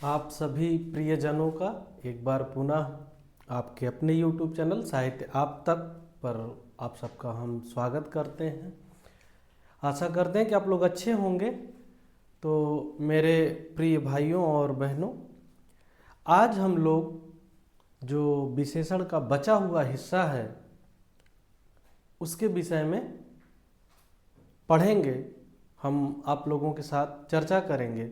आप सभी प्रियजनों का एक बार पुनः आपके अपने YouTube चैनल साहित्य आप तक पर आप सबका हम स्वागत करते हैं। आशा करते हैं कि आप लोग अच्छे होंगे। तो मेरे प्रिय भाइयों और बहनों, आज हम लोग जो विशेषण का बचा हुआ हिस्सा है उसके विषय में पढ़ेंगे। हम आप लोगों के साथ चर्चा करेंगे।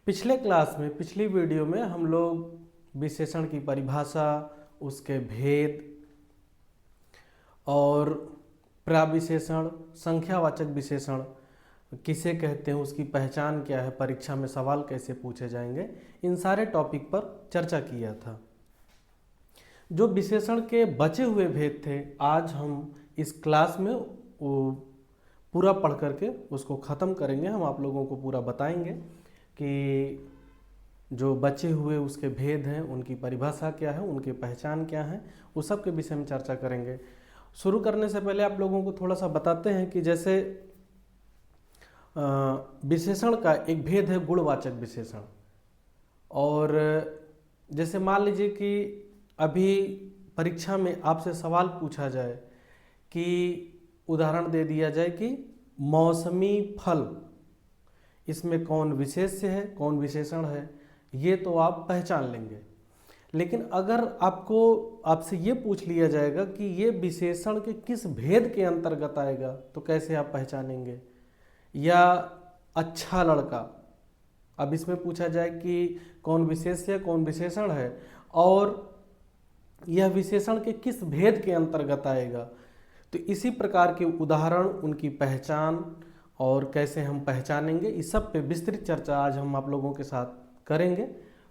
पिछले क्लास में, पिछली वीडियो में हम लोग विशेषण की परिभाषा, उसके भेद और प्रविशेषण, संख्यावाचक विशेषण किसे कहते हैं, उसकी पहचान क्या है, परीक्षा में सवाल कैसे पूछे जाएंगे, इन सारे टॉपिक पर चर्चा किया था। जो विशेषण के बचे हुए भेद थे, आज हम इस क्लास में वो पूरा पढ़ करके उसको ख़त्म करेंगे। हम आप लोगों को पूरा बताएंगे कि जो बचे हुए उसके भेद हैं, उनकी परिभाषा क्या है, उनकी पहचान क्या है, उस सब के विषय में चर्चा करेंगे। शुरू करने से पहले आप लोगों को थोड़ा सा बताते हैं कि जैसे विशेषण का एक भेद है गुणवाचक विशेषण। और जैसे मान लीजिए कि अभी परीक्षा में आपसे सवाल पूछा जाए कि उदाहरण दे दिया जाए कि मौसमी फल, इसमें कौन विशेष्य है, कौन विशेषण है, ये तो आप पहचान लेंगे। लेकिन अगर आपसे ये पूछ लिया जाएगा कि ये विशेषण के किस भेद के अंतर्गत आएगा, तो कैसे आप पहचानेंगे। या अच्छा लड़का, अब इसमें पूछा जाए कि कौन विशेष्य, कौन विशेषण है और यह विशेषण के किस भेद के अंतर्गत आएगा, तो इसी प्रकार के उदाहरण, उनकी पहचान और कैसे हम पहचानेंगे, इस सब पे विस्तृत चर्चा आज हम आप लोगों के साथ करेंगे।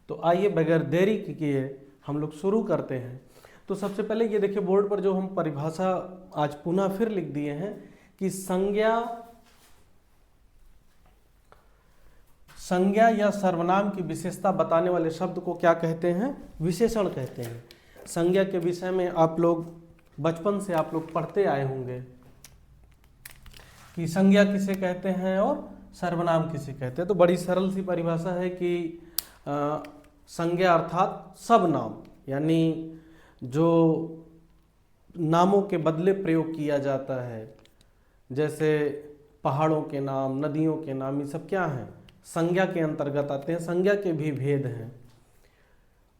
तो आइए बगैर देरी किए हम लोग शुरू करते हैं। तो सबसे पहले ये देखिए बोर्ड पर जो हम परिभाषा आज पुनः फिर लिख दिए हैं कि संज्ञा या सर्वनाम की विशेषता बताने वाले शब्द को क्या कहते हैं, विशेषण कहते हैं। संज्ञा के विषय में आप लोग बचपन से आप लोग पढ़ते आए होंगे कि संज्ञा किसे कहते हैं और सर्वनाम किसे कहते हैं। तो बड़ी सरल सी परिभाषा है कि संज्ञा अर्थात सब नाम, यानी जो नामों के बदले प्रयोग किया जाता है, जैसे पहाड़ों के नाम, नदियों के नाम, ये सब क्या हैं, संज्ञा के अंतर्गत आते हैं। संज्ञा के भी भेद हैं।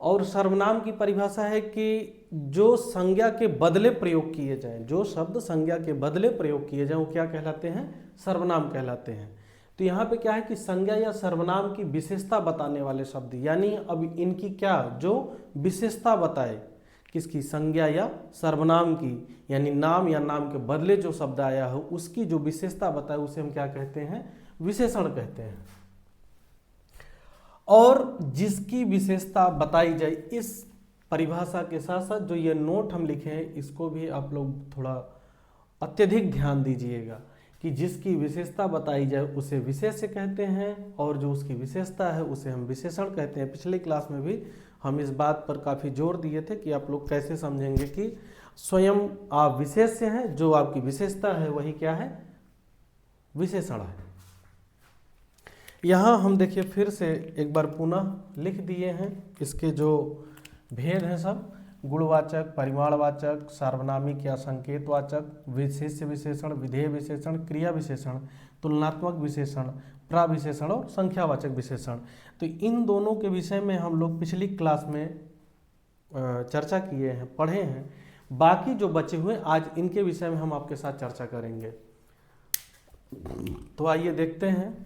और सर्वनाम की परिभाषा है कि जो संज्ञा के बदले प्रयोग किए जाएं, जो शब्द संज्ञा के बदले प्रयोग किए जाएं, वो क्या कहलाते हैं, सर्वनाम कहलाते हैं। तो यहाँ पे क्या है कि संज्ञा या सर्वनाम की विशेषता बताने वाले शब्द, यानी अब इनकी क्या जो विशेषता बताए, किसकी, संज्ञा या सर्वनाम की, यानी नाम या नाम के बदले जो शब्द आया हो उसकी जो विशेषता बताए, उसे हम क्या कहते हैं, विशेषण कहते हैं। और जिसकी विशेषता बताई जाए, इस परिभाषा के साथ साथ जो ये नोट हम लिखे हैं, इसको भी आप लोग थोड़ा अत्यधिक ध्यान दीजिएगा कि जिसकी विशेषता बताई जाए उसे विशेष्य कहते हैं और जो उसकी विशेषता है उसे हम विशेषण कहते हैं। पिछले क्लास में भी हम इस बात पर काफ़ी जोर दिए थे कि आप लोग कैसे समझेंगे कि स्वयं आप विशेष्य हैं, जो आपकी विशेषता है वही क्या है, विशेषण है। यहाँ हम देखिए फिर से एक बार पुनः लिख दिए हैं इसके जो भेद हैं सब, गुणवाचक, परिमाणवाचक, सार्वनामिक या संकेतवाचक, विशेष्य विशेषण, विधेय विशेषण, क्रिया विशेषण, तुलनात्मक विशेषण, प्रविशेषण और संख्यावाचक विशेषण। तो इन दोनों के विषय में हम लोग पिछली क्लास में चर्चा किए हैं, पढ़े हैं। बाकी जो बचे हुए आज इनके विषय में हम आपके साथ चर्चा करेंगे। तो आइए देखते हैं।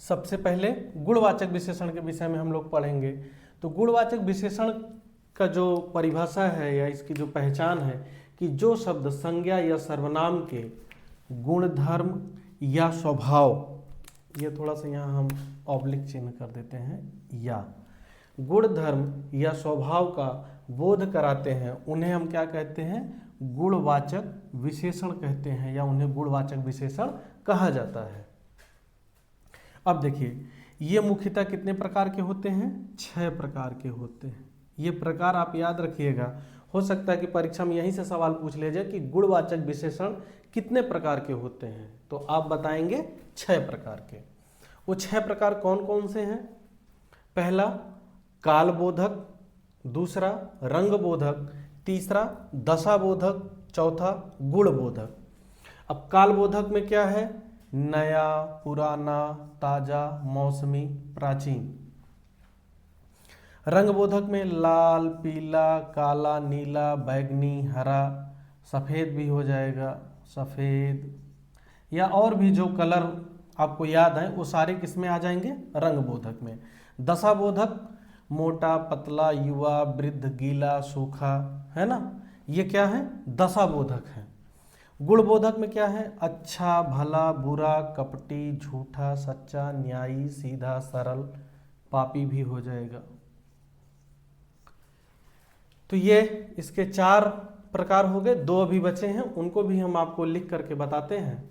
सबसे पहले गुणवाचक विशेषण के विषय में हम लोग पढ़ेंगे। तो गुणवाचक विशेषण का जो परिभाषा है या इसकी जो पहचान है कि जो शब्द संज्ञा या सर्वनाम के गुणधर्म या स्वभाव, ये थोड़ा सा यहाँ हम ऑब्लिक चिन्ह कर देते हैं, या गुणधर्म या स्वभाव का बोध कराते हैं, उन्हें हम क्या कहते हैं, गुणवाचक विशेषण कहते हैं या उन्हें गुणवाचक विशेषण कहा जाता है। अब देखिए ये मुख्यतः कितने प्रकार के होते हैं, 6 प्रकार के होते हैं। ये प्रकार आप याद रखिएगा। हो सकता है कि परीक्षा में यहीं से सवाल पूछ ले जाए कि गुणवाचक विशेषण कितने प्रकार के होते हैं, तो आप बताएंगे 6 प्रकार के। वो 6 प्रकार कौन कौन से हैं, पहला कालबोधक, दूसरा रंगबोधक, तीसरा दशाबोधक, चौथा गुणबोधक। अब कालबोधक में क्या है? नया, पुराना, ताजा, मौसमी, प्राचीन। रंगबोधक में लाल, पीला, काला, नीला, बैंगनी, हरा, सफ़ेद भी हो जाएगा, सफ़ेद, या और भी जो कलर आपको याद है वो सारे किसमें आ जाएंगे? रंगबोधक में। दशाबोधक मोटा, पतला, युवा, वृद्ध, गीला, सूखा, है ना, ये क्या है? दशाबोधक है। गुणबोधक में क्या है? अच्छा, भला, बुरा, कपटी, झूठा, सच्चा, न्यायी, सीधा, सरल, पापी भी हो जाएगा। तो ये इसके 4 प्रकार हो गए। 2 अभी बचे हैं, उनको भी हम आपको लिख करके बताते हैं।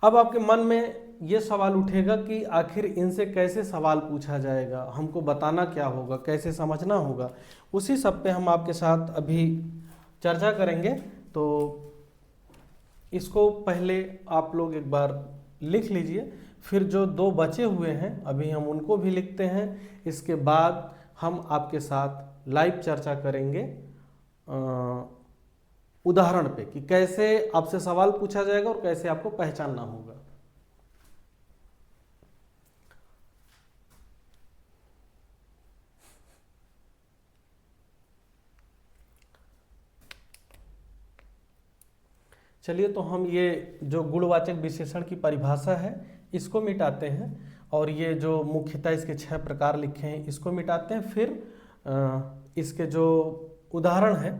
अब आपके मन में ये सवाल उठेगा कि आखिर इनसे कैसे सवाल पूछा जाएगा, हमको बताना क्या होगा, कैसे समझना होगा। उसी सब पे हम आपके साथ अभी चर्चा करेंगे। तो इसको पहले आप लोग एक बार लिख लीजिए, फिर जो 2 बचे हुए हैं अभी हम उनको भी लिखते हैं। इसके बाद हम आपके साथ लाइव चर्चा करेंगे उदाहरण पे कि कैसे आपसे सवाल पूछा जाएगा और कैसे आपको पहचानना होगा। चलिए, तो हम ये जो गुणवाचक विशेषण की परिभाषा है इसको मिटाते हैं, और ये जो मुख्यतः इसके 6 प्रकार लिखे हैं इसको मिटाते हैं। फिर इसके जो उदाहरण है,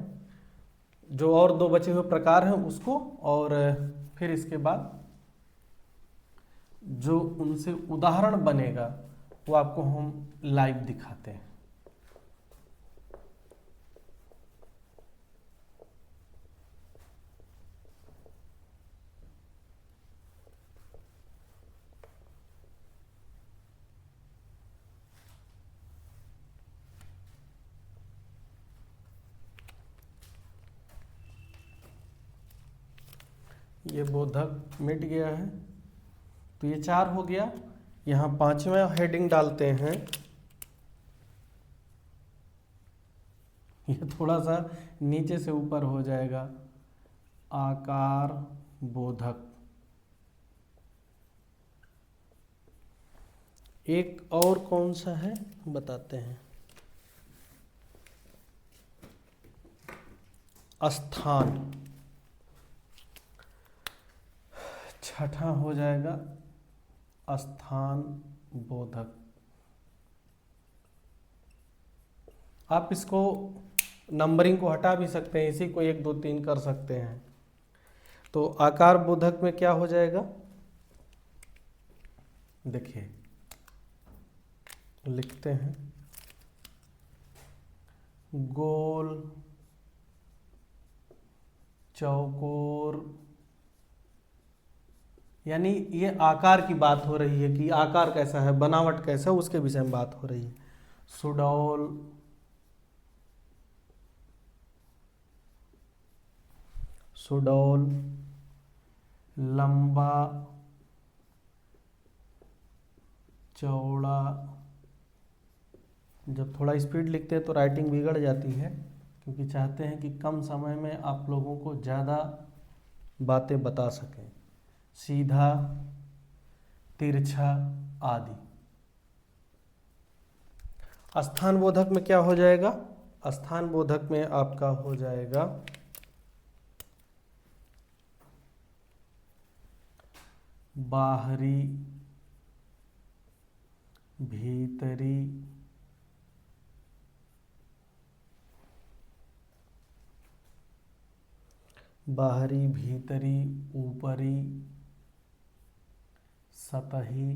जो और 2 बचे हुए प्रकार हैं उसको, और फिर इसके बाद जो उनसे उदाहरण बनेगा वो आपको हम लाइव दिखाते हैं। ये बोधक मिट गया है, तो ये 4 हो गया। यहाँ 5वां हेडिंग डालते हैं। ये थोड़ा सा नीचे से ऊपर हो जाएगा, आकार बोधक। एक और कौन सा है बताते हैं, स्थान। 6ठा हो जाएगा स्थान बोधक। आप इसको नंबरिंग को हटा भी सकते हैं, इसी को 1 2 3 कर सकते हैं। तो आकार बोधक में क्या हो जाएगा, देखिए लिखते हैं, गोल, चौकोर, यानी ये आकार की बात हो रही है कि आकार कैसा है, बनावट कैसा है, उसके विषय में बात हो रही है। सुडौल, सुडौल, लंबा, चौड़ा। जब थोड़ा स्पीड लिखते हैं तो राइटिंग बिगड़ जाती है, क्योंकि चाहते हैं कि कम समय में आप लोगों को ज़्यादा बातें बता सकें। सीधा, तिरछा आदि। स्थान बोधक में क्या हो जाएगा, स्थान बोधक में आपका हो जाएगा बाहरी, भीतरी, बाहरी, भीतरी, ऊपरी, सतही,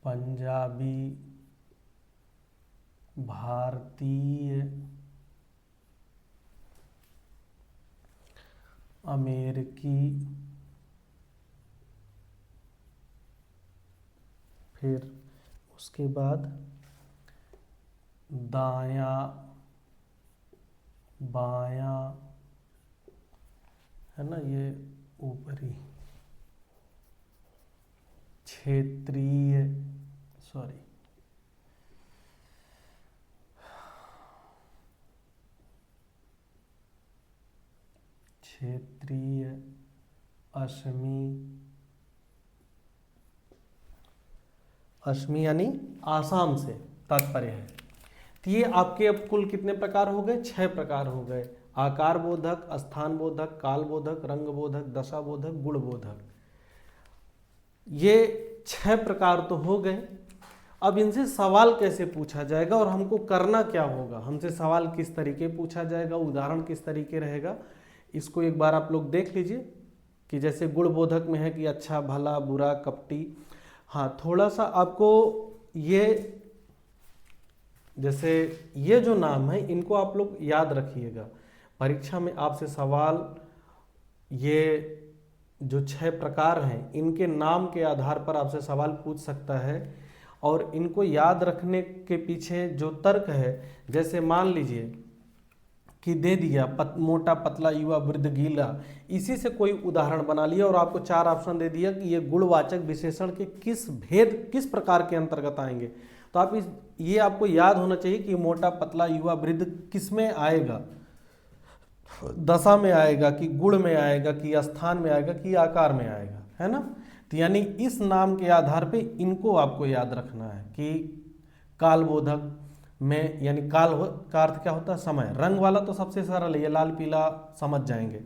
पंजाबी, भारतीय, अमेरिकी, फिर उसके बाद दायां, बायां, है ना, ये ऊपरी, क्षेत्रीय, सॉरी, क्षेत्रीय, अश्मी, अश्मी यानी आसाम से तात्पर्य है। तो ये आपके अब कुल कितने प्रकार हो गए? 6 प्रकार हो गए। आकार बोधक, स्थान बोधक, काल बोधक, रंग बोधक, दशा बोधक, गुण बोधक। ये 6 प्रकार तो हो गए। अब इनसे सवाल कैसे पूछा जाएगा और हमको करना क्या होगा, हमसे सवाल किस तरीके पूछा जाएगा, उदाहरण किस तरीके रहेगा, इसको एक बार आप लोग देख लीजिए। कि जैसे गुण बोधक में है कि अच्छा, भला, बुरा, कपटी। हाँ, थोड़ा सा आपको ये, जैसे ये जो नाम है इनको आप लोग याद रखिएगा। परीक्षा में आपसे सवाल, ये जो 6 प्रकार हैं इनके नाम के आधार पर आपसे सवाल पूछ सकता है। और इनको याद रखने के पीछे जो तर्क है, जैसे मान लीजिए कि दे दिया मोटा, पतला, युवा, वृद्ध, गीला, इसी से कोई उदाहरण बना लिया और आपको 4 ऑप्शन दे दिया कि ये गुणवाचक विशेषण के किस भेद, किस प्रकार के अंतर्गत आएंगे। तो आप ये आपको याद होना चाहिए कि मोटा, पतला, युवा, वृद्ध किस में आएगा, दशा में आएगा कि गुण में आएगा कि स्थान में आएगा कि आकार में आएगा, है ना। तो यानी इस नाम के आधार पे इनको आपको याद रखना है कि कालबोधक में, यानी काल का अर्थ क्या होता है? समय। रंग वाला तो सबसे सरल है, ये लाल पीला समझ जाएंगे।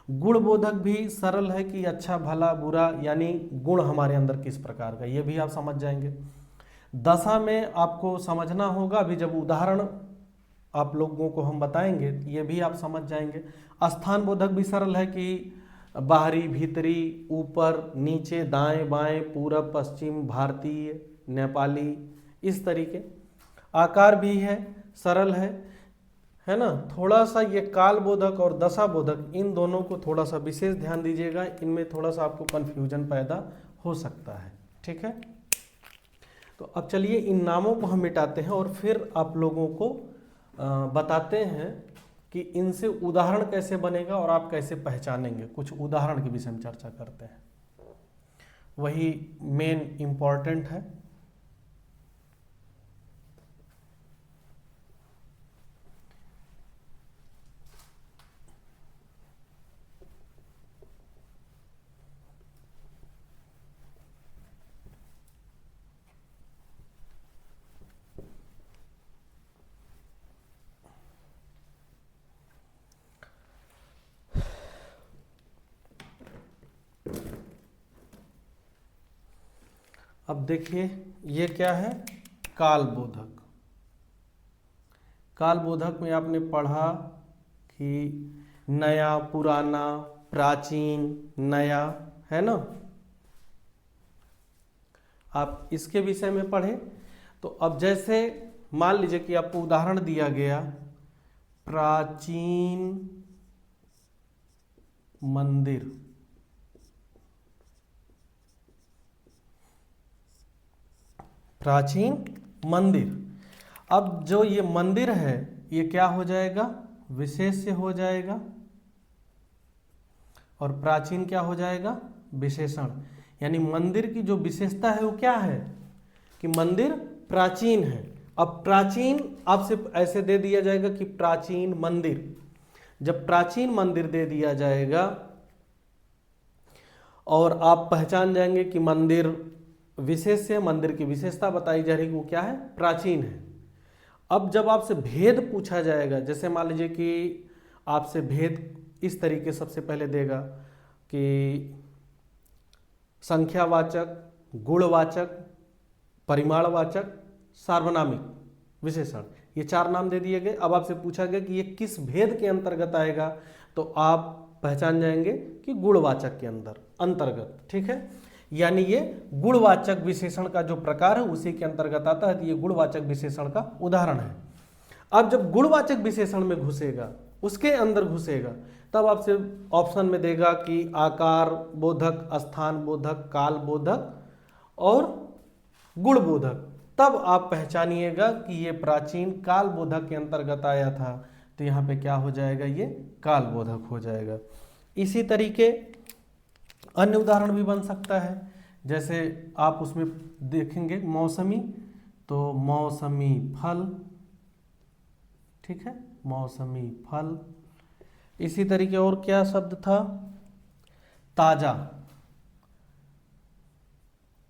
गुण बोधक भी सरल है कि अच्छा, भला, बुरा, यानी गुण हमारे अंदर किस प्रकार का, ये भी आप समझ जाएंगे। दशा में आपको समझना होगा, अभी जब उदाहरण आप लोगों को हम बताएंगे ये भी आप समझ जाएंगे। स्थान बोधक भी सरल है कि बाहरी, भीतरी, ऊपर, नीचे, दाएं, बाएं, पूरब, पश्चिम, भारतीय, नेपाली, इस तरीके। आकार भी है, सरल है ना। थोड़ा सा ये काल बोधक और दशा बोधक, इन दोनों को थोड़ा सा विशेष ध्यान दीजिएगा, इनमें थोड़ा सा आपको कन्फ्यूजन पैदा हो सकता है, ठीक है। तो अब चलिए इन नामों को हम मिटाते हैं और फिर आप लोगों को बताते हैं कि इनसे उदाहरण कैसे बनेगा और आप कैसे पहचानेंगे। कुछ उदाहरण के विषय में चर्चा करते हैं, वही मेन इम्पॉर्टेंट है। अब देखिए ये क्या है? कालबोधक। कालबोधक में आपने पढ़ा कि नया, पुराना, प्राचीन, नया, है ना। आप इसके विषय में पढ़े। तो अब जैसे मान लीजिए कि आपको उदाहरण दिया गया, प्राचीन मंदिर, प्राचीन मंदिर। अब जो ये मंदिर है ये क्या हो जाएगा? विशेष्य हो जाएगा, और प्राचीन क्या हो जाएगा? विशेषण। यानी मंदिर की जो विशेषता है वो क्या है? कि मंदिर प्राचीन है। अब प्राचीन आपसे ऐसे दे दिया जाएगा कि प्राचीन मंदिर। जब प्राचीन मंदिर दे दिया जाएगा और आप पहचान जाएंगे कि मंदिर विशेष है, मंदिर की विशेषता बताई जा रही है, वो क्या है? प्राचीन है। अब जब आपसे भेद पूछा जाएगा, जैसे मान लीजिए कि आपसे भेद इस तरीके सबसे पहले देगा कि संख्यावाचक, गुणवाचक, परिमाणवाचक, सार्वनामिक विशेषण, ये 4 नाम दे दिए गए। अब आपसे पूछा गया कि ये किस भेद के अंतर्गत आएगा, तो आप पहचान जाएंगे कि गुणवाचक के अंतर्गत, ठीक है। यानी ये गुणवाचक विशेषण का जो प्रकार है उसी के अंतर्गत आता है, तो ये गुणवाचक विशेषण का उदाहरण है। अब जब गुणवाचक विशेषण में घुसेगा, उसके अंदर घुसेगा, तब आपसे ऑप्शन में देगा कि आकार बोधक, स्थान बोधक, काल बोधक और गुण बोधक। तब आप पहचानिएगा कि ये प्राचीन काल बोधक के अंतर्गत आया था। तो यहाँ पे क्या हो जाएगा, ये कालबोधक हो जाएगा। इसी तरीके अन्य उदाहरण भी बन सकता है, जैसे आप उसमें देखेंगे मौसमी, तो मौसमी फल, ठीक है, मौसमी फल। इसी तरीके और क्या शब्द था, ताजा,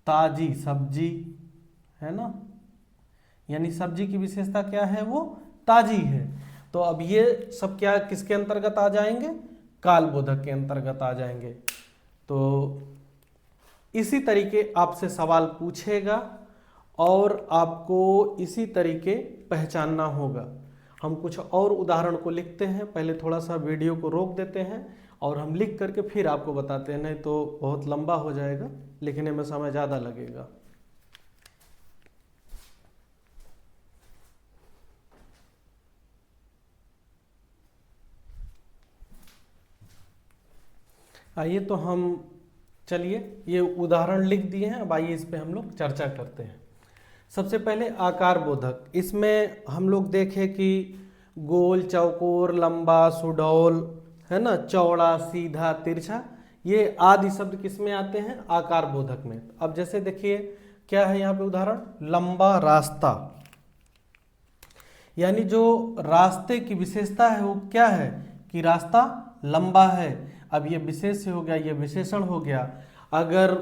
ताजी सब्जी, है ना, यानी सब्जी की विशेषता क्या है, वो ताजी है। तो अब ये सब क्या किसके अंतर्गत आ जाएंगे, कालबोधक के अंतर्गत आ जाएंगे। तो इसी तरीके आपसे सवाल पूछेगा और आपको इसी तरीके पहचानना होगा। हम कुछ और उदाहरण को लिखते हैं, पहले थोड़ा सा वीडियो को रोक देते हैं और हम लिख करके फिर आपको बताते हैं, नहीं तो बहुत लंबा हो जाएगा, लिखने में समय ज़्यादा लगेगा। आइए तो हम, चलिए ये उदाहरण लिख दिए हैं, अब आइए इस पे हम लोग चर्चा करते हैं। सबसे पहले आकार बोधक, इसमें हम लोग देखें कि गोल, चौकोर, लंबा, सुडौल, है ना, चौड़ा, सीधा, तिरछा, ये आदि शब्द किस में आते हैं, आकार बोधक में। अब जैसे देखिए क्या है यहाँ पे उदाहरण, लंबा रास्ता, यानी जो रास्ते की विशेषता है वो क्या है कि रास्ता लंबा है। अब ये विशेष्य हो गया, ये विशेषण हो गया। अगर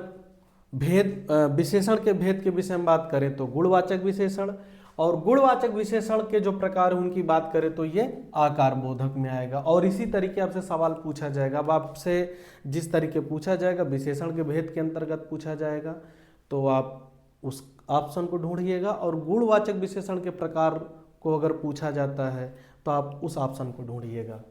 भेद, विशेषण के भेद के विषय में बात करें तो गुणवाचक विशेषण, और गुणवाचक विशेषण के जो प्रकार उनकी बात करें तो ये आकार बोधक में आएगा। और इसी तरीके आपसे सवाल पूछा जाएगा। अब आपसे जिस तरीके पूछा जाएगा, विशेषण के भेद के अंतर्गत पूछा जाएगा, तो आप उस ऑप्शन को ढूंढिएगा, और गुणवाचक विशेषण के प्रकार को अगर पूछा जाता है तो आप उस ऑप्शन को ढूंढिएगा।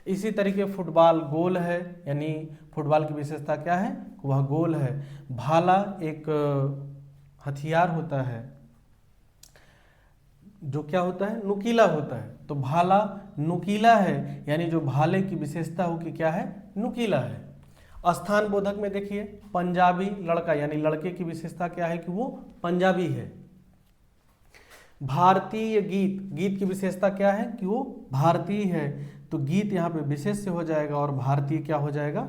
इसी तरीके फुटबॉल गोल है, यानी फुटबॉल की विशेषता क्या है, वह गोल है। भाला एक हथियार होता है जो क्या होता है, नुकीला होता है, तो भाला नुकीला है, यानी जो भाले की विशेषता हो कि क्या है, नुकीला है। स्थान बोधक में देखिए पंजाबी लड़का, यानी लड़के की विशेषता क्या है कि वो पंजाबी है। भारतीय गीत, गीत की विशेषता क्या है कि वो भारतीय है, तो गीत यहाँ पे विशेष्य हो जाएगा और भारतीय क्या हो जाएगा,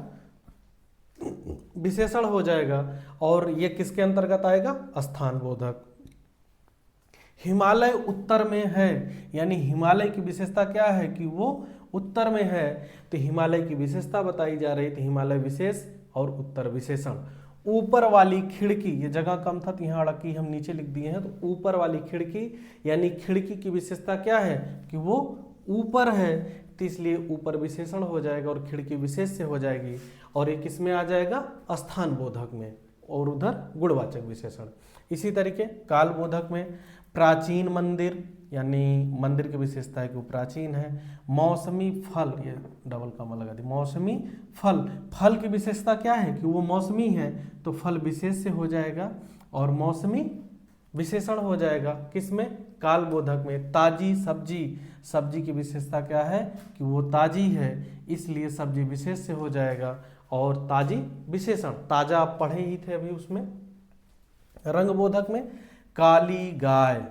विशेषण हो जाएगा। और ये किसके अंतर्गत आएगा, स्थान बोधक। हिमालय उत्तर में है, यानी हिमालय की विशेषता क्या है कि वो उत्तर में है, तो हिमालय की विशेषता बताई जा रही, तो हिमालय विशेष और उत्तर विशेषण। ऊपर वाली खिड़की, ये जगह कम था तो यहाँ अड़की हम नीचे लिख दिए हैं, तो ऊपर वाली खिड़की, यानी खिड़की की विशेषता क्या है कि वो ऊपर है, तो इसलिए ऊपर विशेषण हो जाएगा और खिड़की विशेष से हो जाएगी, और ये किस में आ जाएगा, स्थान बोधक में, और उधर गुणवाचक विशेषण। इसी तरीके काल बोधक में प्राचीन मंदिर, यानी मंदिर की विशेषता है कि वो प्राचीन है। मौसमी फल, ये डबल कॉमा लगा दी, मौसमी फल, फल की विशेषता क्या है कि वो मौसमी है, तो फल विशेष से हो जाएगा और मौसमी विशेषण हो जाएगा। किसमें, काल बोधक में। ताजी सब्जी, सब्जी की विशेषता क्या है कि वो ताजी है, इसलिए सब्जी विशेष से हो जाएगा और ताजी विशेषण। ताजा आप पढ़े ही थे अभी उसमें। रंग बोधक में काली गाय,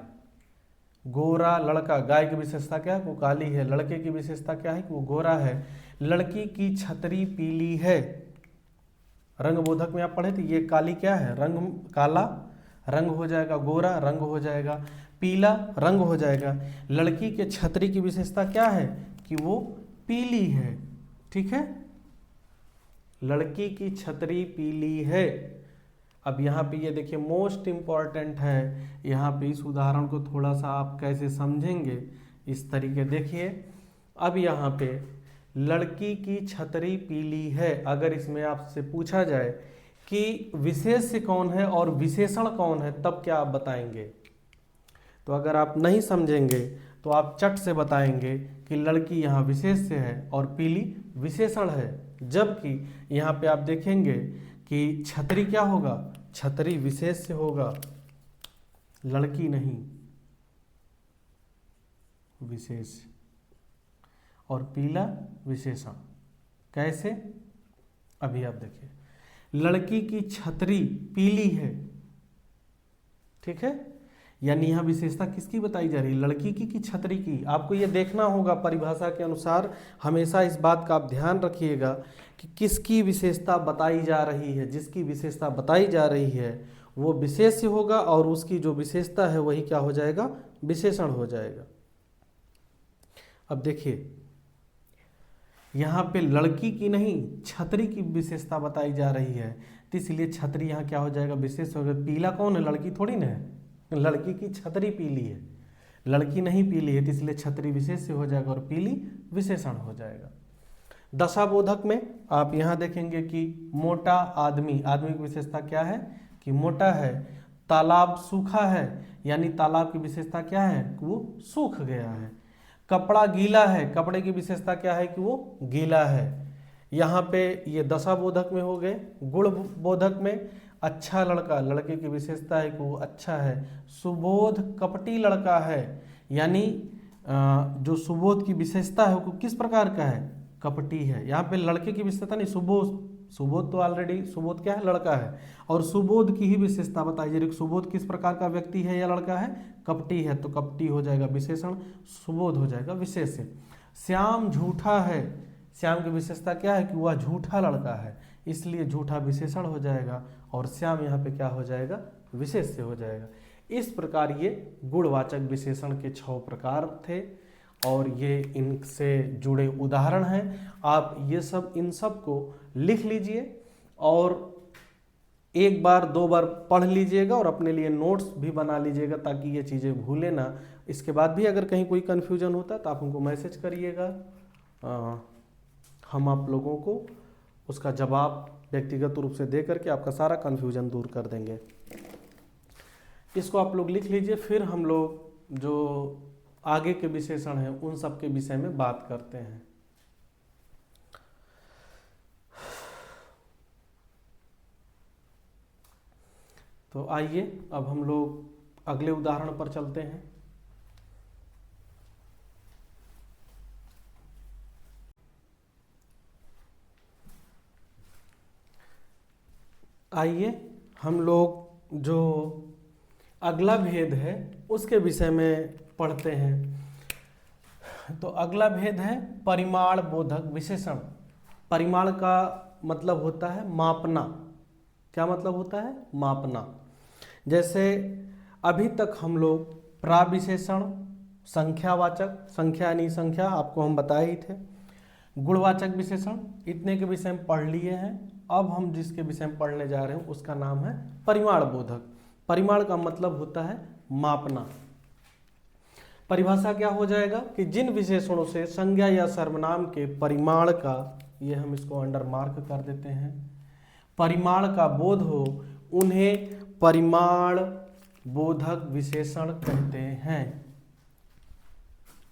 गोरा लड़का, गाय की विशेषता क्या है वो काली है, लड़के की विशेषता क्या है कि वो गोरा है। लड़की की छतरी पीली है, रंग बोधक में आप पढ़े थे, ये काली क्या है, रंग काला रंग हो जाएगा, गोरा रंग हो जाएगा, पीला रंग हो जाएगा। लड़की के छतरी की विशेषता क्या है कि वो पीली है, ठीक है, लड़की की छतरी पीली है। अब यहाँ पे ये देखिए मोस्ट इम्पॉर्टेंट है, यहाँ पे इस उदाहरण को थोड़ा सा आप कैसे समझेंगे इस तरीके देखिए। अब यहाँ पे लड़की की छतरी पीली है, अगर इसमें आपसे पूछा जाए कि विशेष्य कौन है और विशेषण कौन है, तब क्या आप बताएंगे। तो अगर आप नहीं समझेंगे तो आप चट से बताएंगे कि लड़की यहाँ विशेष्य है और पीली विशेषण है, जबकि यहाँ पे आप देखेंगे कि छतरी क्या होगा, छतरी विशेष्य होगा, लड़की नहीं, विशेष, और पीला विशेषण। कैसे, अभी आप देखिए, लड़की की छतरी पीली है, ठीक है, यानी यहाँ विशेषता किसकी बताई जा रही है, लड़की की कि छतरी की। आपको ये देखना होगा परिभाषा के अनुसार, हमेशा इस बात का आप ध्यान रखिएगा कि किसकी विशेषता बताई जा रही है। जिसकी विशेषता बताई जा रही है वो विशेष्य होगा और उसकी जो विशेषता है वही क्या हो जाएगा, विशेषण हो जाएगा। अब देखिए यहाँ पे लड़की की नहीं छतरी की विशेषता बताई जा रही है, तो इसलिए छतरी यहाँ क्या हो जाएगा, विशेष हो गया। पीला कौन है, लड़की थोड़ी ना है, लड़की की छतरी पीली है, लड़की नहीं पीली है, तो इसलिए छतरी विशेष हो जाएगा और पीली विशेषण हो जाएगा। दशाबोधक में आप यहाँ देखेंगे कि मोटा आदमी, आदमी की विशेषता क्या है कि मोटा है। तालाब सूखा है, यानी तालाब की विशेषता क्या है कि वो सूख गया है। कपड़ा गीला है, कपड़े की विशेषता क्या है कि वो गीला है। यहाँ पे ये दशाबोधक में हो गए। गुण बोधक में अच्छा लड़का, लड़के की विशेषता है कि वो अच्छा है। सुबोध कपटी लड़का है, यानी जो सुबोध की विशेषता है वो किस प्रकार का है, कपटी है। यहाँ पे लड़के की विशेषता नहीं, सुबोध, सुबोध तो ऑलरेडी सुबोध क्या है, लड़का है, और सुबोध की ही विशेषता बताई जा रही है। सुबोध किस प्रकार का व्यक्ति है या लड़का है, कपटी है, तो कपटी हो जाएगा विशेषण, सुबोध हो जाएगा विशेष्य। श्याम झूठा है, श्याम की विशेषता क्या है कि वह झूठा लड़का है, इसलिए झूठा विशेषण हो जाएगा और श्याम यहाँ पे क्या हो जाएगा, विशेष्य हो जाएगा। इस प्रकार ये गुणवाचक विशेषण के 6 प्रकार थे और ये इनसे जुड़े उदाहरण हैं। आप ये सब इन सब को लिख लीजिए और एक बार 2 बार पढ़ लीजिएगा और अपने लिए नोट्स भी बना लीजिएगा ताकि ये चीज़ें भूलें ना। इसके बाद भी अगर कहीं कोई कन्फ्यूजन होता है तो आप हमको मैसेज करिएगा, हम आप लोगों को उसका जवाब व्यक्तिगत रूप से दे करके आपका सारा कन्फ्यूजन दूर कर देंगे। इसको आप लोग लिख लीजिए, फिर हम लोग जो आगे के विशेषण हैं उन सब के विषय में बात करते हैं। तो आइए अब हम लोग अगले उदाहरण पर चलते हैं। आइए हम लोग जो अगला भेद है उसके विषय में पढ़ते हैं। तो अगला भेद है परिमाण बोधक विशेषण। परिमाण का मतलब होता है मापना। क्या मतलब होता है, मापना। जैसे अभी तक हम लोग प्राविशेषण, संख्यावाचक, संख्या यानी संख्या आपको हम बताए ही थे, गुणवाचक विशेषण, इतने के विषय में पढ़ लिए हैं। अब हम जिसके विषय में पढ़ने जा रहे हैं उसका नाम है परिमाण बोधक। परिमाण का मतलब होता है मापना। परिभाषा क्या हो जाएगा कि जिन विशेषणों से संज्ञा या सर्वनाम के परिमाण का, ये हम इसको अंडर मार्क कर देते हैं, परिमाण का बोध हो उन्हें परिमाण बोधक विशेषण कहते हैं।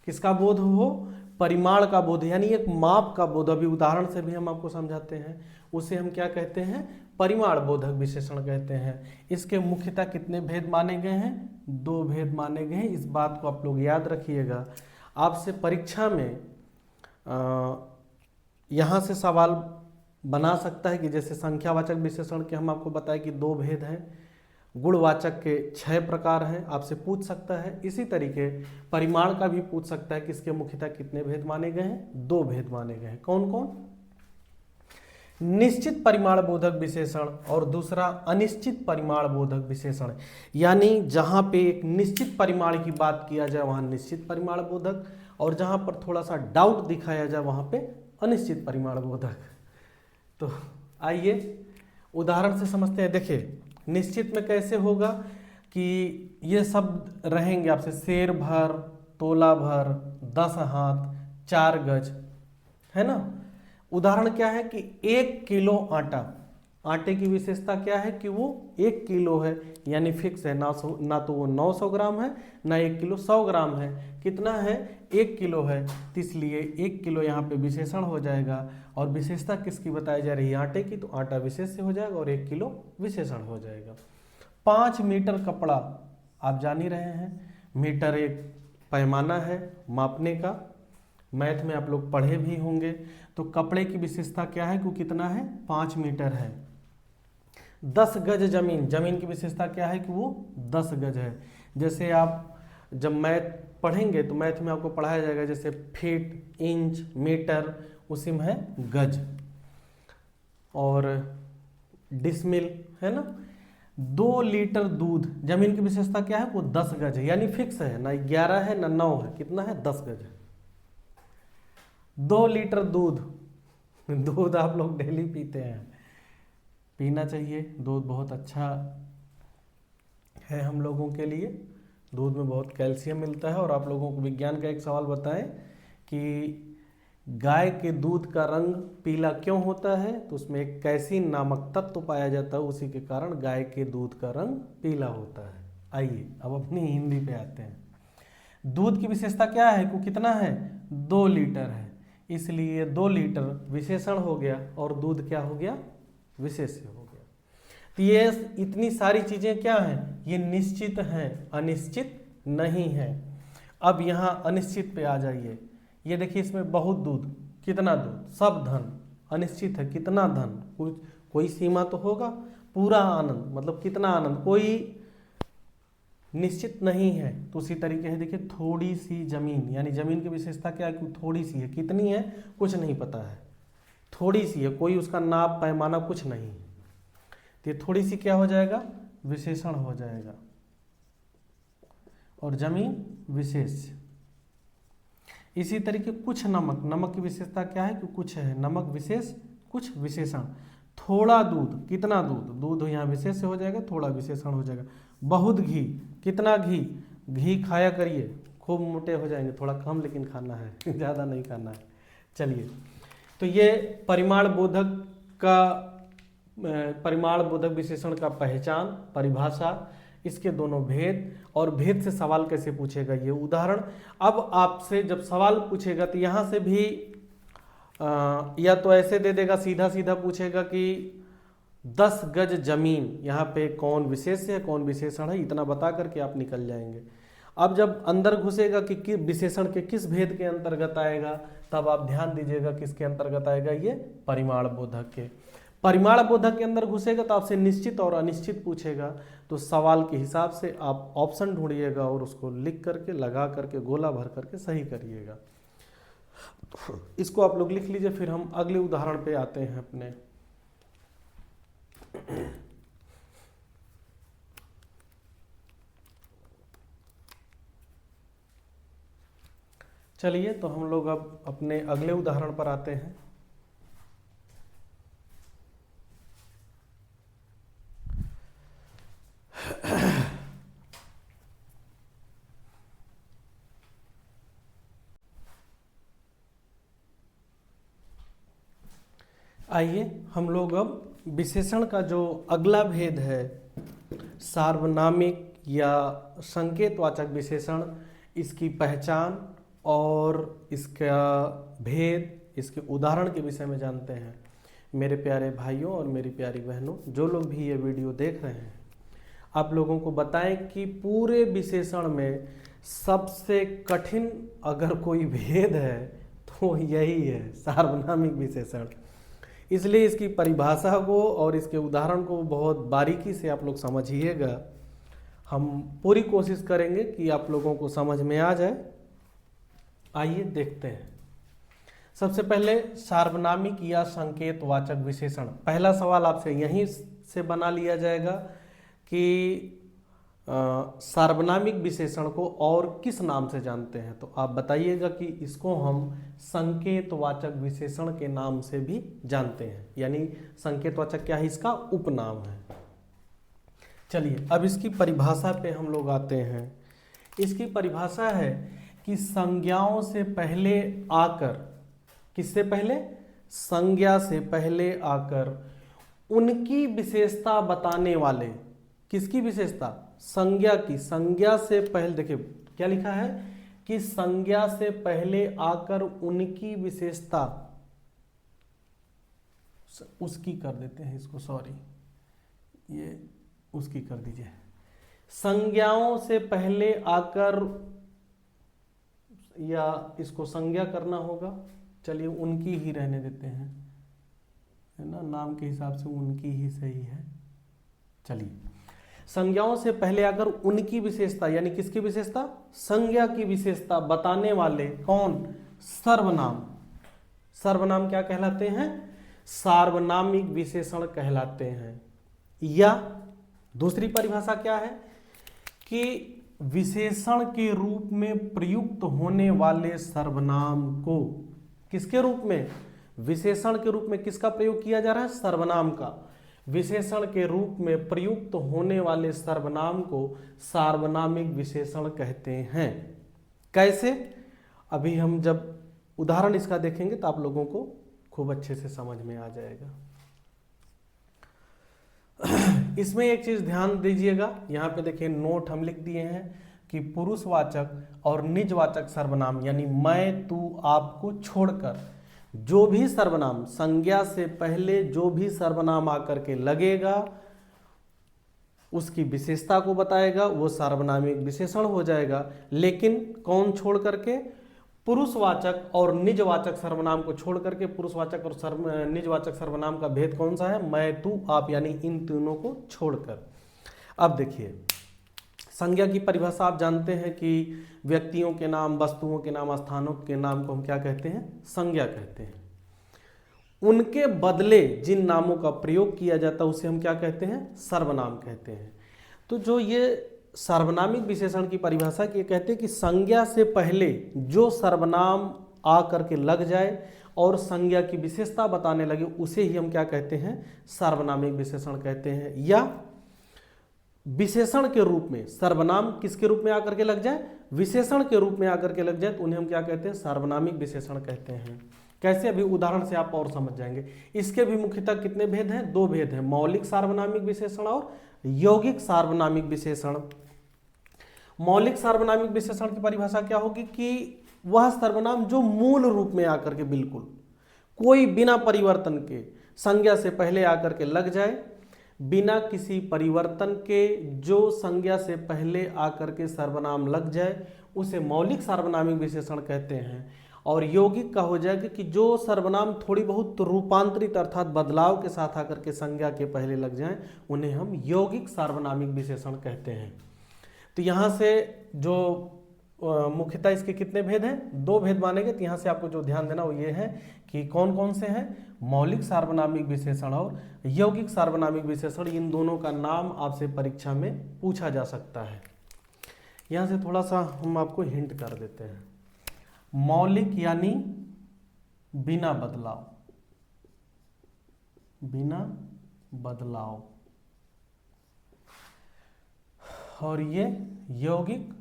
किसका बोध हो, परिमाण का बोध, यानी एक माप का बोध। अभी उदाहरण से भी हम आपको समझाते हैं, उसे हम क्या कहते हैं, परिमाण बोधक विशेषण कहते हैं। इसके मुख्यतः कितने भेद माने गए हैं, 2 भेद माने गए हैं। इस बात को आप लोग याद रखिएगा। आपसे परीक्षा में यहाँ से सवाल बना सकता है कि जैसे संख्यावाचक विशेषण के हम आपको बताएं कि 2 भेद हैं, गुणवाचक के 6 प्रकार हैं, आपसे पूछ सकता है। इसी तरीके परिमाण का भी पूछ सकता है कि इसके मुख्यतः कितने भेद माने गए हैं, 2 भेद माने गए हैं। कौन कौन, निश्चित परिमाण बोधक विशेषण और दूसरा अनिश्चित परिमाण बोधक विशेषण। यानी जहां पे एक निश्चित परिमाण की बात किया जाए वहां निश्चित परिमाण बोधक, और जहां पर थोड़ा सा डाउट दिखाया जाए वहां पे अनिश्चित परिमाण बोधक। तो आइए उदाहरण से समझते हैं। देखिए निश्चित में कैसे होगा कि ये शब्द रहेंगे आपसे, शेर भर, तोला भर, 10 हाथ, 4 गज, है ना। उदाहरण क्या है कि 1 किलो आटा, आटे की विशेषता क्या है कि वो 1 किलो है, यानी फिक्स है, ना तो वो 900 ग्राम है ना 1 किलो 100 ग्राम है। कितना है, 1 किलो है, तो इसलिए 1 किलो यहाँ पे विशेषण हो जाएगा। और विशेषता किसकी बताई जा रही है, आटे की, तो आटा विशेष्य हो जाएगा और 1 किलो विशेषण हो जाएगा। 5 मीटर कपड़ा, आप जान ही रहे हैं, मीटर एक पैमाना है मापने का, मैथ में आप लोग पढ़े भी होंगे। तो कपड़े की विशेषता क्या है कि कितना है, 5 मीटर है। 10 गज जमीन, जमीन की विशेषता क्या है कि वो 10 गज है। जैसे आप जब मैथ पढ़ेंगे तो मैथ में आपको पढ़ाया जाएगा जैसे फीट, इंच, मीटर, उसी में है गज, और डिसमिल, है ना। 2 लीटर दूध, जमीन की विशेषता क्या है, वो 10 गज है, यानी फिक्स है, ना 11 है ना 9 है, कितना है, 10 गज है। 2 लीटर दूध, दूध आप लोग डेली पीते हैं, पीना चाहिए, दूध बहुत अच्छा है हम लोगों के लिए, दूध में बहुत कैल्शियम मिलता है। और आप लोगों को विज्ञान का एक सवाल बताएं कि गाय के दूध का रंग पीला क्यों होता है, तो उसमें एक कैसीन नामक तत्व पाया जाता है, उसी के कारण गाय के दूध का रंग पीला होता है। आइए अब अपनी हिंदी पे आते हैं। दूध की विशेषता क्या है, को कितना है, 2 लीटर है, इसलिए 2 लीटर विशेषण हो गया और दूध क्या हो गया, विशेष्य हो गया। तो ये इतनी सारी चीजें क्या हैं, ये निश्चित हैं, अनिश्चित नहीं है। अब यहाँ अनिश्चित पे आ जाइए, ये देखिए इसमें बहुत दूध, कितना दूध, सब धन, अनिश्चित है, कितना धन, कोई सीमा तो होगा, पूरा आनंद, मतलब कितना आनंद, कोई निश्चित नहीं है। तो उसी तरीके से देखिए थोड़ी सी जमीन, यानी जमीन की विशेषता क्या है, कि थोड़ी सी है, कितनी है कुछ नहीं पता है, थोड़ी सी है, कोई उसका नाप पैमाना कुछ नहीं, तो ये थोड़ी सी क्या हो जाएगा, विशेषण हो जाएगा, और जमीन विशेष। इसी तरीके कुछ नमक, नमक की विशेषता क्या है, कि कुछ है, नमक विशेष, कुछ विशेषण। थोड़ा दूध, कितना दूध, दूध यहाँ विशेष हो जाएगा, थोड़ा विशेषण हो जाएगा। बहुत घी, कितना घी, घी खाया करिए, खूब मोटे हो जाएंगे, थोड़ा कम लेकिन खाना है ज़्यादा नहीं खाना है। चलिए, तो ये परिमाण बोधक का, परिमाण बोधक विशेषण का पहचान, परिभाषा, इसके दोनों भेद, और भेद से सवाल कैसे पूछेगा ये उदाहरण। अब आपसे जब सवाल पूछेगा तो यहाँ से भी या तो ऐसे दे देगा, सीधा सीधा पूछेगा कि 10 गज जमीन, यहाँ पे कौन विशेष्य है कौन विशेषण है, इतना बता करके आप निकल जाएंगे। अब जब अंदर घुसेगा कि विशेषण के किस भेद के अंतर्गत आएगा, तब आप ध्यान दीजिएगा किसके अंतर्गत आएगा, ये परिमाण बोधक के। परिमाण बोधक के अंदर घुसेगा तो आपसे निश्चित और अनिश्चित पूछेगा, तो सवाल के हिसाब से आप ऑप्शन ढूंढिएगा और उसको लिख करके, लगा करके, गोला भर करके सही करिएगा। इसको आप लोग लिख लीजिए, फिर हम अगले उदाहरण पे आते हैं अपने। चलिए, तो हम लोग अब अपने अगले उदाहरण पर आते हैं। आइए हम लोग अब विशेषण का जो अगला भेद है, सार्वनामिक या संकेतवाचक विशेषण, इसकी पहचान और इसका भेद, इसके उदाहरण के विषय में जानते हैं। मेरे प्यारे भाइयों और मेरी प्यारी बहनों, जो लोग भी ये वीडियो देख रहे हैं, आप लोगों को बताएं कि पूरे विशेषण में सबसे कठिन अगर कोई भेद है तो यही है, सार्वनामिक विशेषण। इसलिए इसकी परिभाषा को और इसके उदाहरण को बहुत बारीकी से आप लोग समझिएगा। हम पूरी कोशिश करेंगे कि आप लोगों को समझ में आ जाए। आइए देखते हैं। सबसे पहले सार्वनामिक या संकेतवाचक विशेषण, पहला सवाल आपसे यहीं से बना लिया जाएगा कि सार्वनामिक विशेषण को और किस नाम से जानते हैं, तो आप बताइएगा कि इसको हम संकेतवाचक विशेषण के नाम से भी जानते हैं, यानी संकेतवाचक क्या है, इसका उपनाम है। चलिए अब इसकी परिभाषा पे हम लोग आते हैं। इसकी परिभाषा है कि संज्ञाओं से पहले आकर, किससे पहले, संज्ञा से पहले आकर उनकी विशेषता बताने वाले, किसकी विशेषता, संज्ञा की, संज्ञा से पहले, देखिए क्या लिखा है कि संज्ञा से पहले आकर उनकी विशेषता, उसकी कर देते हैं इसको, सॉरी ये उसकी कर दीजिए, संज्ञाओं से पहले आकर, या इसको संज्ञा करना होगा, चलिए उनकी ही रहने देते हैं, है ना, नाम के हिसाब से उनकी ही सही है। चलिए संज्ञाओं से पहले आकर उनकी विशेषता यानी किसकी विशेषता, संज्ञा की विशेषता बताने वाले कौन, सर्वनाम। सर्वनाम क्या कहलाते हैं, सार्वनामिक विशेषण कहलाते हैं। या दूसरी परिभाषा क्या है कि विशेषण के रूप में प्रयुक्त होने वाले सर्वनाम को, किसके रूप में, विशेषण के रूप में किसका प्रयोग किया जा रहा है, सर्वनाम का। विशेषण के रूप में प्रयुक्त होने वाले सर्वनाम को सार्वनामिक विशेषण कहते हैं। कैसे, अभी हम जब उदाहरण इसका देखेंगे तो आप लोगों को खूब अच्छे से समझ में आ जाएगा। इसमें एक चीज ध्यान दीजिएगा, यहाँ पे देखिए नोट हम लिख दिए हैं कि पुरुषवाचक और निजवाचक सर्वनाम यानी मैं, तू, आपको छोड़कर जो भी सर्वनाम, संज्ञा से पहले जो भी सर्वनाम आकर के लगेगा उसकी विशेषता को बताएगा, वो सार्वनामिक विशेषण हो जाएगा। लेकिन कौन छोड़ करके, पुरुषवाचक और निजवाचक सर्वनाम को छोड़ करके। पुरुषवाचक और निजवाचक सर्वनाम का भेद कौन सा है, मैं, तू, आप, यानी इन तीनों को छोड़कर। अब देखिए संज्ञा की परिभाषा आप जानते हैं कि व्यक्तियों के नाम, वस्तुओं के नाम, स्थानों के नाम को हम क्या कहते हैं, संज्ञा कहते हैं। उनके बदले जिन नामों का प्रयोग किया जाता है उसे हम क्या कहते हैं, सर्वनाम कहते हैं। तो जो ये सार्वनामिक विशेषण की परिभाषा की कहते हैं कि संज्ञा से पहले जो सर्वनाम आ करके लग जाए और संज्ञा की विशेषता बताने लगे उसे ही हम क्या कहते हैं, सार्वनामिक विशेषण कहते हैं। या विशेषण के रूप में, सर्वनाम किसके रूप में आकर के लग जाए, विशेषण के रूप में आकर के लग जाए तो उन्हें हम क्या कहते हैं, सार्वनामिक विशेषण कहते हैं। कैसे, अभी उदाहरण से आप और समझ जाएंगे। इसके भी मुख्यतः कितने भेद हैं, दो भेद हैं, मौलिक सार्वनामिक विशेषण और यौगिक सार्वनामिक विशेषण। मौलिक सार्वनामिक विशेषण की परिभाषा क्या होगी कि वह सर्वनाम जो मूल रूप में आकर के बिल्कुल कोई बिना परिवर्तन के संज्ञा से पहले आकर के लग जाए, बिना किसी परिवर्तन के जो संज्ञा से पहले आकर के सर्वनाम लग जाए उसे मौलिक सार्वनामिक विशेषण कहते हैं। और यौगिक का हो जाएगा कि जो सर्वनाम थोड़ी बहुत रूपांतरित अर्थात बदलाव के साथ आकर के संज्ञा के पहले लग जाएं उन्हें हम यौगिक सार्वनामिक विशेषण कहते हैं। तो यहाँ से जो मुख्यतः इसके कितने भेद हैं, दो भेद मानेंगे। तो यहाँ से आपको जो ध्यान देना वो ये है कि कौन कौन से हैं, मौलिक सार्वनामिक विशेषण और यौगिक सार्वनामिक विशेषण। इन दोनों का नाम आपसे परीक्षा में पूछा जा सकता है। यहाँ से थोड़ा सा हम आपको हिंट कर देते हैं। मौलिक यानी बिना बदलाव, बिना बदलाव, और ये यौगिक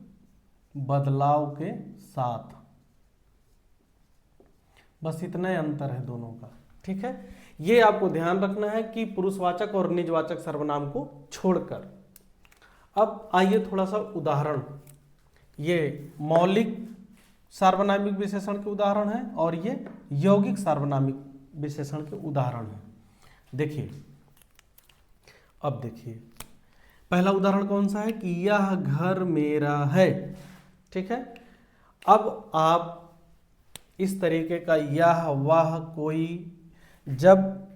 बदलाव के साथ। बस इतना ही अंतर है दोनों का, ठीक है। ये आपको ध्यान रखना है कि पुरुषवाचक और निजवाचक सर्वनाम को छोड़कर। अब आइए थोड़ा सा उदाहरण, ये मौलिक सार्वनामिक विशेषण के उदाहरण है और ये यौगिक सार्वनामिक विशेषण के उदाहरण है। देखिए, अब देखिए पहला उदाहरण कौन सा है कि यह घर मेरा है, ठीक है। अब आप इस तरीके का यह, वह, कोई, जब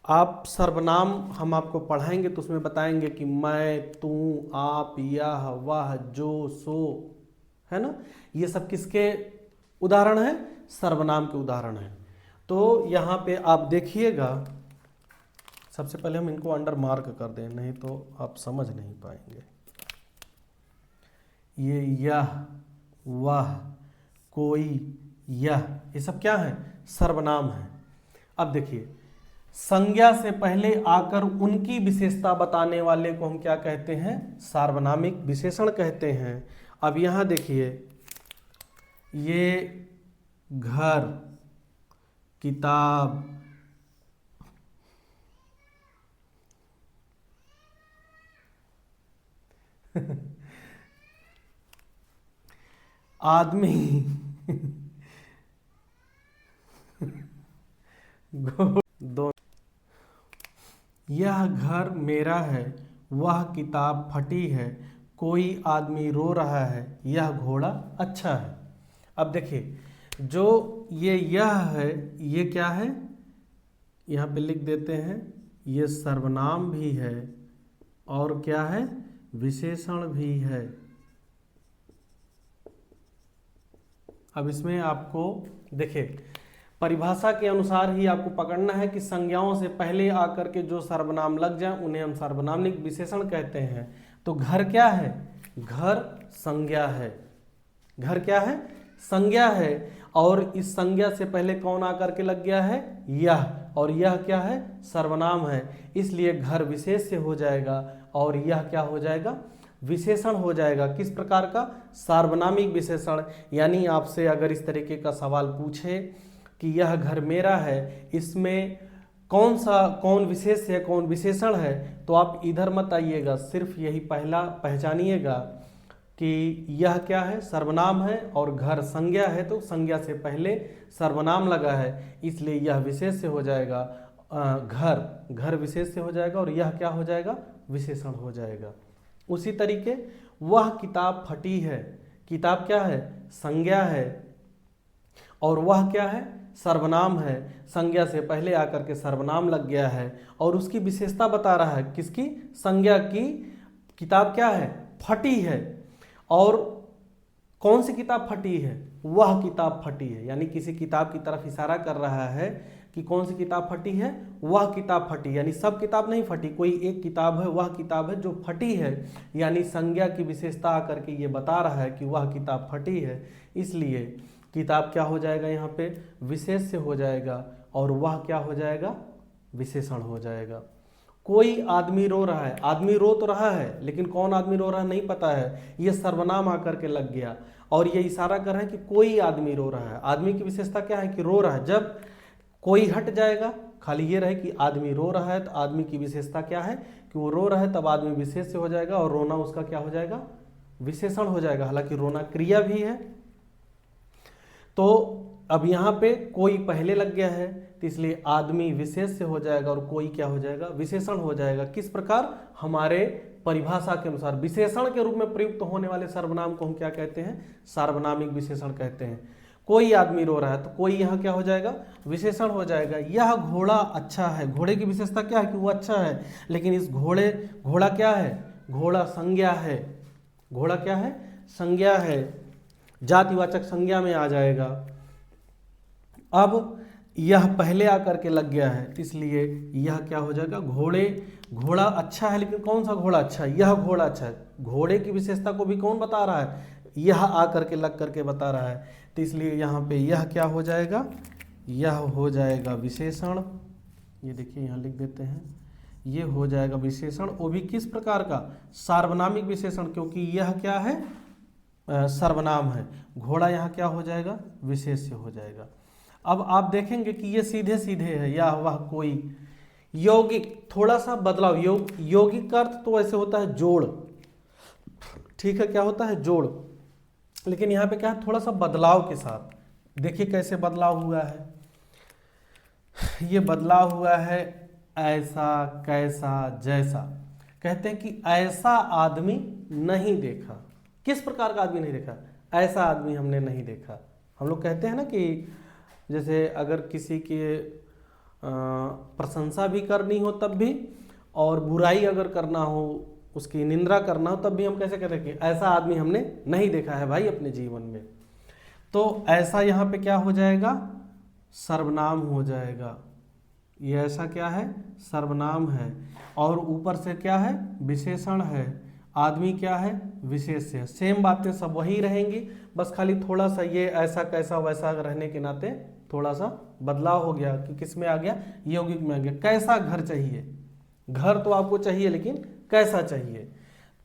आप सर्वनाम हम आपको पढ़ाएंगे तो उसमें बताएंगे कि मैं, तू, आप, यह, वह, जो, सो, है ना, ये सब किसके उदाहरण हैं, सर्वनाम के उदाहरण हैं। तो यहाँ पे आप देखिएगा, सबसे पहले हम इनको अंडर मार्क कर दें, नहीं तो आप समझ नहीं पाएंगे। यह, वह, कोई, ये सब क्या है, सर्वनाम है। अब देखिए, संज्ञा से पहले आकर उनकी विशेषता बताने वाले को हम क्या कहते हैं, सार्वनामिक विशेषण कहते हैं। अब यहाँ देखिए, ये घर, किताब, आदमी, दो, यह घर मेरा है, वह किताब फटी है, कोई आदमी रो रहा है, यह घोड़ा अच्छा है। अब देखिए, जो यह है, ये क्या है, यहाँ पे लिख देते हैं, ये सर्वनाम भी है और क्या है, विशेषण भी है। अब इसमें आपको देखिए परिभाषा के अनुसार ही आपको पकड़ना है कि संज्ञाओं से पहले आकर के जो सर्वनाम लग जाए उन्हें हम सार्वनामिक विशेषण कहते हैं। तो घर क्या है, घर संज्ञा है। घर क्या है, संज्ञा है। और इस संज्ञा से पहले कौन आकर के लग गया है, यह, और यह क्या है, सर्वनाम है। इसलिए घर विशेष से हो जाएगा और यह क्या हो जाएगा, विशेषण हो जाएगा। किस प्रकार का, सार्वनामिक विशेषण। यानी आपसे अगर इस तरीके का सवाल पूछे कि यह घर मेरा है, इसमें कौन विशेष है कौन विशेषण है, तो आप इधर मत आइएगा, सिर्फ यही पहला पहचानिएगा कि यह क्या है, सर्वनाम है, और घर संज्ञा है, तो संज्ञा से पहले सर्वनाम लगा है, इसलिए यह विशेष से हो जाएगा। घर विशेष से हो जाएगा और यह क्या हो जाएगा, विशेषण हो जाएगा। उसी तरीके वह किताब फटी है, किताब क्या है, संज्ञा है, और वह क्या है, सर्वनाम है। संज्ञा से पहले आकर के सर्वनाम लग गया है और उसकी विशेषता बता रहा है, किसकी, संज्ञा की। किताब क्या है, फटी है। और कौन सी किताब फटी है, वह किताब फटी है। यानी किसी किताब की तरफ इशारा कर रहा है कि कौन सी किताब फटी है, वह किताब फटी। यानी सब किताब नहीं फटी, कोई एक किताब है, वह किताब है जो फटी है। यानी संज्ञा की विशेषता आकर के ये बता रहा है कि वह किताब फटी है, इसलिए किताब क्या हो जाएगा, यहाँ पे विशेष से हो जाएगा और वह क्या हो जाएगा, विशेषण हो जाएगा। कोई आदमी रो रहा है, आदमी रो तो रहा है लेकिन कौन आदमी रो रहा है नहीं पता है, ये सर्वनाम आकर के लग गया और ये इशारा कर रहा है कि कोई आदमी रो रहा है। आदमी की विशेषता क्या है कि रो रहा है। जब कोई हट जाएगा, खाली ये रहे कि आदमी रो रहा है, तो आदमी की विशेषता क्या है कि वो रो रहा है, तब आदमी विशेष से हो जाएगा और रोना उसका क्या हो जाएगा, विशेषण हो जाएगा। हालांकि रोना क्रिया भी है। तो अब यहाँ पे कोई पहले लग गया है, तो इसलिए आदमी विशेष से हो जाएगा और कोई क्या हो जाएगा, विशेषण हो जाएगा। किस प्रकार, हमारे परिभाषा के अनुसार विशेषण के रूप में प्रयुक्त होने वाले सर्वनाम को हम क्या कहते हैं, सार्वनामिक विशेषण कहते हैं। कोई आदमी रो रहा है, तो कोई यहाँ क्या हो जाएगा, विशेषण हो जाएगा। यह घोड़ा अच्छा है, घोड़े की विशेषता क्या है कि वो अच्छा है, लेकिन इस घोड़ा क्या है, घोड़ा संज्ञा है। घोड़ा क्या है, संज्ञा है, जातिवाचक संज्ञा में आ जाएगा। अब यह पहले आकर के लग गया है, इसलिए यह क्या हो जाएगा, घोड़ा अच्छा है, लेकिन कौन सा घोड़ा अच्छा है, यह घोड़ा अच्छा है। घोड़े की विशेषता को भी कौन बता रहा है, यह आकर के लग करके बता रहा है, तो इसलिए यहाँ पे यह क्या हो जाएगा, यह हो जाएगा विशेषण। ये देखिए यहाँ लिख देते हैं, ये हो जाएगा विशेषण। वो भी किस प्रकार का, सार्वनामिक विशेषण, क्योंकि यह क्या है, सर्वनाम है। घोड़ा यहाँ क्या हो जाएगा, विशेष से हो जाएगा। अब आप देखेंगे कि ये सीधे सीधे है, या वह कोई। यौगिक थोड़ा सा बदलाव, यौगिक का अर्थ तो ऐसे होता है जोड़, ठीक है, क्या होता है, जोड़। लेकिन यहाँ पे क्या है, थोड़ा सा बदलाव के साथ। देखिए कैसे बदलाव हुआ है, ये बदलाव हुआ है ऐसा, कैसा, जैसा। कहते हैं कि ऐसा आदमी नहीं देखा। किस प्रकार का आदमी नहीं देखा, ऐसा आदमी हमने नहीं देखा। हम लोग कहते हैं ना कि जैसे अगर किसी की प्रशंसा भी करनी हो तब भी, और बुराई अगर करना हो, उसकी निंदा करना हो तब भी हम कैसे कहते हैं कि ऐसा आदमी हमने नहीं देखा है भाई अपने जीवन में। तो ऐसा यहाँ पे क्या हो जाएगा, सर्वनाम हो जाएगा। ये ऐसा क्या है, सर्वनाम है, और ऊपर से क्या है, विशेषण है। आदमी क्या है, विशेष है। सेम बातें सब वही रहेंगी, बस खाली थोड़ा सा ये ऐसा कैसा वैसा रहने के नाते थोड़ा सा बदलाव हो गया कि किस में आ गया, यौगिक में आ गया। कैसा घर चाहिए, घर तो आपको चाहिए लेकिन कैसा चाहिए,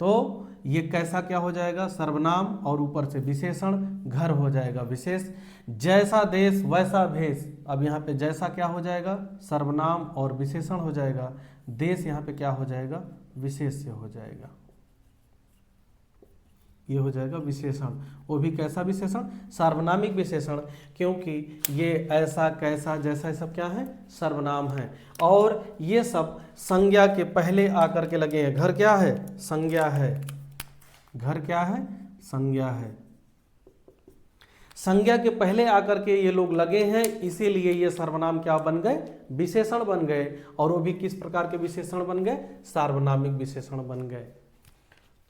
तो ये कैसा क्या हो जाएगा, सर्वनाम, और ऊपर से विशेषण, घर हो जाएगा विशेष। जैसा देश वैसा भेष, अब यहाँ पे जैसा क्या हो जाएगा, सर्वनाम और विशेषण हो जाएगा। देश यहाँ पे क्या हो जाएगा, विशेष से हो जाएगा। ये हो जाएगा विशेषण। वो भी कैसा विशेषण, सार्वनामिक विशेषण, क्योंकि ये ऐसा, कैसा, जैसा, ये सब क्या है, सर्वनाम है। और ये सब संज्ञा के पहले आकर के लगे हैं। घर क्या है, संज्ञा है। घर क्या है, संज्ञा है। संज्ञा के पहले आकर के ये लोग लगे हैं, इसीलिए ये सर्वनाम क्या बन गए, विशेषण बन गए। और वो भी किस प्रकार के विशेषण बन गए, सार्वनामिक विशेषण बन गए।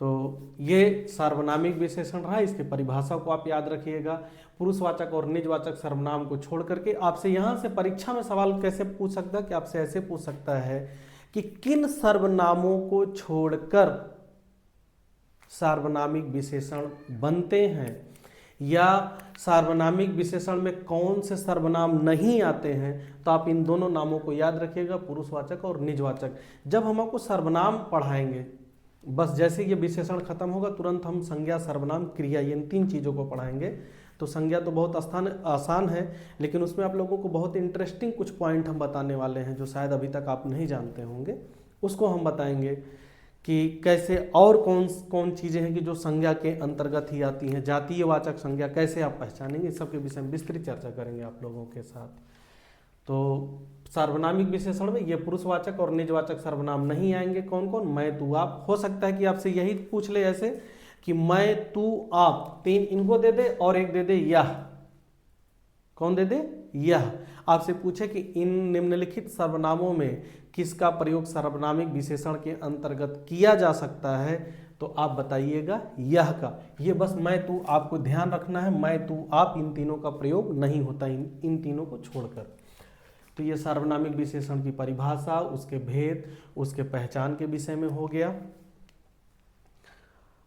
तो ये सार्वनामिक विशेषण रहा। इसके परिभाषा को आप याद रखिएगा। पुरुषवाचक और निजवाचक सर्वनाम को छोड़ करके आपसे यहाँ से परीक्षा में सवाल कैसे पूछ सकता है कि आपसे ऐसे पूछ सकता है कि किन सर्वनामों को छोड़कर सार्वनामिक विशेषण बनते हैं, या सार्वनामिक विशेषण में कौन से सर्वनाम नहीं आते हैं। तो आप इन दोनों नामों को याद रखिएगा, पुरुषवाचक और निजवाचक। जब हम आपको सर्वनाम पढ़ाएंगे, बस जैसे ये विशेषण खत्म होगा तुरंत हम संज्ञा, सर्वनाम, क्रिया, इन 3 चीज़ों को पढ़ाएंगे। तो संज्ञा तो बहुत आसान है, लेकिन उसमें आप लोगों को बहुत इंटरेस्टिंग कुछ पॉइंट हम बताने वाले हैं जो शायद अभी तक आप नहीं जानते होंगे। उसको हम बताएंगे कि कैसे और कौन कौन चीज़ें हैं कि जो संज्ञा के अंतर्गत ही आती हैं। जातीयवाचक संज्ञा कैसे आप पहचानेंगे, इस सब के विषय में विस्तृत चर्चा करेंगे आप लोगों के साथ। तो सार्वनामिक विशेषण में ये पुरुषवाचक और निजवाचक सर्वनाम नहीं आएंगे। कौन कौन, मैं, तू, आप। हो सकता है कि आपसे यही पूछ ले ऐसे कि मैं, तू, आप, 3 इनको दे दे और एक दे दे यह। कौन दे दे, यह। आपसे पूछे कि इन निम्नलिखित सर्वनामों में किसका प्रयोग सर्वनामिक विशेषण के अंतर्गत किया जा सकता है, तो आप बताइएगा यह का। ये बस मैं, तू, आपको ध्यान रखना है। मैं, तू, आप, इन तीनों का प्रयोग नहीं होता, इन तीनों को छोड़कर। तो ये सार्वनामिक विशेषण की परिभाषा, उसके भेद, उसके पहचान के विषय में हो गया।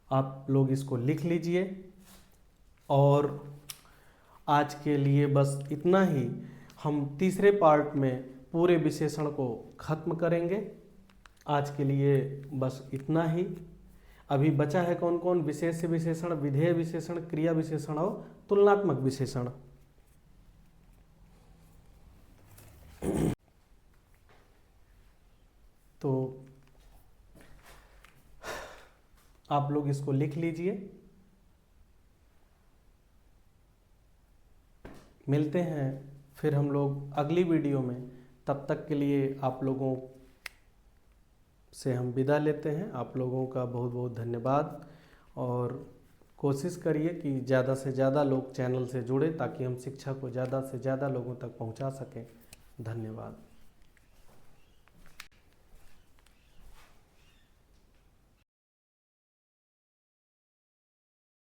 आप लोग इसको लिख लीजिए। और आज के लिए बस इतना ही। हम तीसरे पार्ट में पूरे विशेषण को खत्म करेंगे। आज के लिए बस इतना ही। अभी बचा है कौन कौन, विशेष विशेषण, विधेय विशेषण, क्रिया विशेषण और तुलनात्मक विशेषण। तो आप लोग इसको लिख लीजिए। मिलते हैं फिर हम लोग अगली वीडियो में। तब तक के लिए आप लोगों से हम विदा लेते हैं। आप लोगों का बहुत बहुत धन्यवाद। और कोशिश करिए कि ज़्यादा से ज़्यादा लोग चैनल से जुड़े ताकि हम शिक्षा को ज़्यादा से ज़्यादा लोगों तक पहुंचा सकें। धन्यवाद।